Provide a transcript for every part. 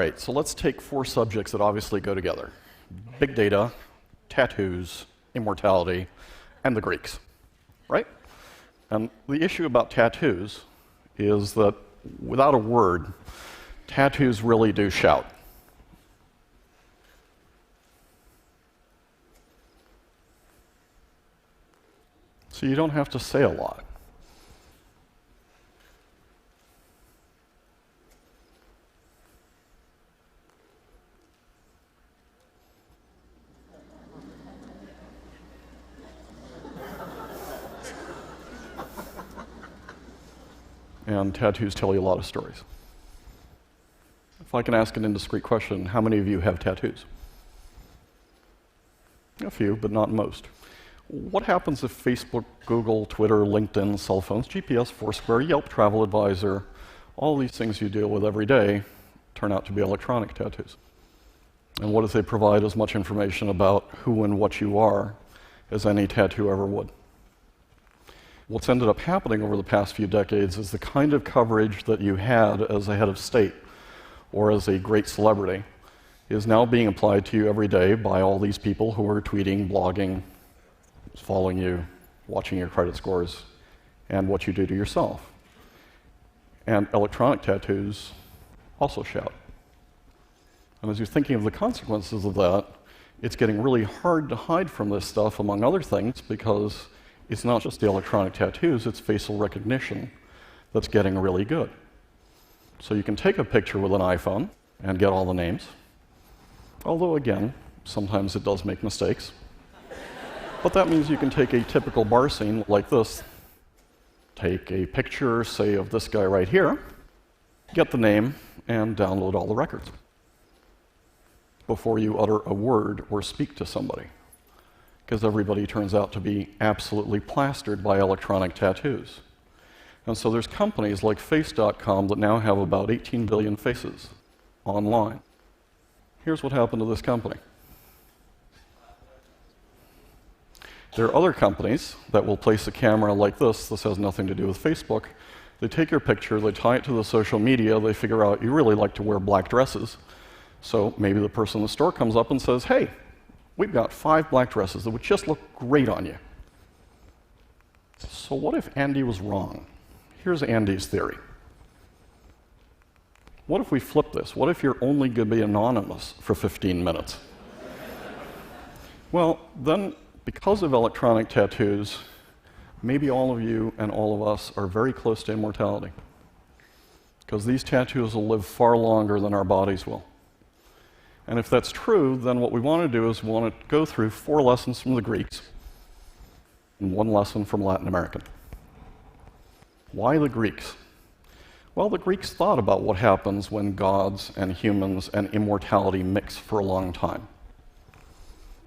right, so let's take four subjects that obviously go together. Big data, tattoos, immortality, and the Greeks, right? And the issue about tattoos is that without a word, tattoos really do shout. So you don't have to say a lot. And tattoos tell you a lot of stories. If I can ask an indiscreet question, how many of you have tattoos? A few, but not most. What happens if Facebook, Google, Twitter, LinkedIn, cell phones, GPS, Foursquare, Yelp, Travel Advisor, all these things you deal with every day turn out to be electronic tattoos? And what if they provide as much information about who and what you are as any tattoo ever would? What's ended up happening over the past few decades is the kind of coverage that you had as a head of state or as a great celebrity is now being applied to you every day by all these people who are tweeting, blogging, following you, watching your credit scores, and what you do to yourself. And electronic tattoos also shout. And as you're thinking of the consequences of that, it's getting really hard to hide from this stuff, among other things, because it's not just the electronic tattoos, it's facial recognition that's getting really good. So you can take a picture with an iPhone and get all the names. Although, again, sometimes it does make mistakes. But that means you can take a typical bar scene like this, take a picture, say, of this guy right here, get the name, and download all the records before you utter a word or speak to somebody, because everybody turns out to be absolutely plastered by electronic tattoos. And so there's companies like Face.com that now have about 18 billion faces online. Here's what happened to this company. There are other companies that will place a camera like this. This has nothing to do with Facebook. They take your picture, they tie it to the social media, they figure out you really like to wear black dresses. So maybe the person in the store comes up and says, hey, we've got 5 black dresses that would just look great on you. So what if Andy was wrong? Here's Andy's theory. What if we flip this? What if you're only going to be anonymous for 15 minutes? Well, then, because of electronic tattoos, maybe all of you and all of us are very close to immortality, because these tattoos will live far longer than our bodies will. And if that's true, then what we want to do is we want to go through 4 lessons from the Greeks and 1 lesson from Latin American. Why the Greeks? Well, the Greeks thought about what happens when gods and humans and immortality mix for a long time.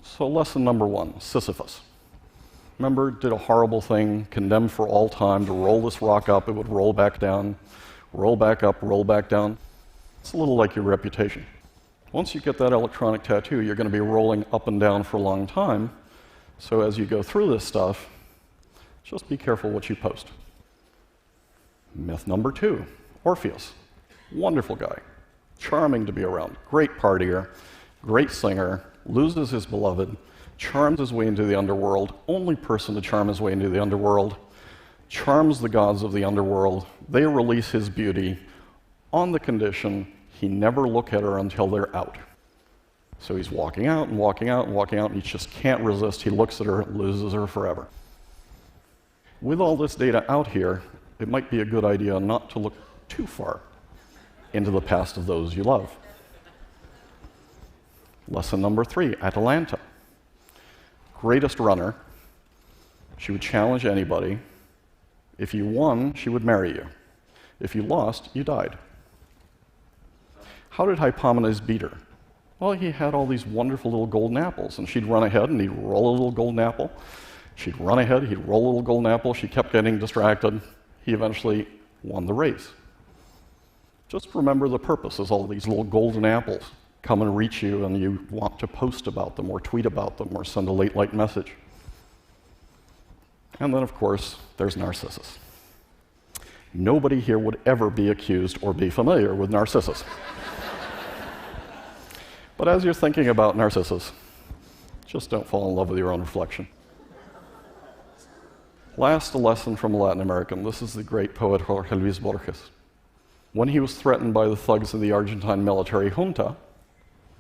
So lesson number 1, Sisyphus. Remember, did a horrible thing, condemned for all time to roll this rock up, it would roll back down, roll back up, roll back down. It's a little like your reputation. Once you get that electronic tattoo, you're going to be rolling up and down for a long time. So as you go through this stuff, just be careful what you post. Myth number 2, Orpheus. Wonderful guy, charming to be around, great partier, great singer, loses his beloved, charms his way into the underworld, only person to charm his way into the underworld, charms the gods of the underworld. They release his beauty on the condition he never look at her until they're out. So he's walking out and walking out and walking out, and he just can't resist. He looks at her, loses her forever. With all this data out here, it might be a good idea not to look too far into the past of those you love. Lesson number 3, Atalanta. Greatest runner. She would challenge anybody. If you won, she would marry you. If you lost, you died. How did Hippomenes beat her? Well, he had all these wonderful little golden apples, and she'd run ahead and he'd roll a little golden apple. She'd run ahead, he'd roll a little golden apple. She kept getting distracted. He eventually won the race. Just remember the purpose is all these little golden apples come and reach you, and you want to post about them or tweet about them or send a late message. And then, of course, there's Narcissus. Nobody here would ever be accused or be familiar with Narcissus. But as you're thinking about Narcissus, just don't fall in love with your own reflection. Last, a lesson from a Latin American. This is the great poet Jorge Luis Borges. When he was threatened by the thugs of the Argentine military junta,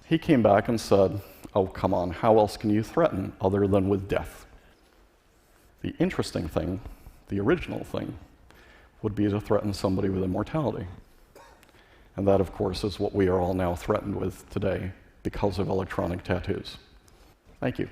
he came back and said, "Oh, come on, how else can you threaten other than with death?" The interesting thing, the original thing, would be to threaten somebody with immortality. And that, of course, is what we are all now threatened with today because of electronic tattoos. Thank you.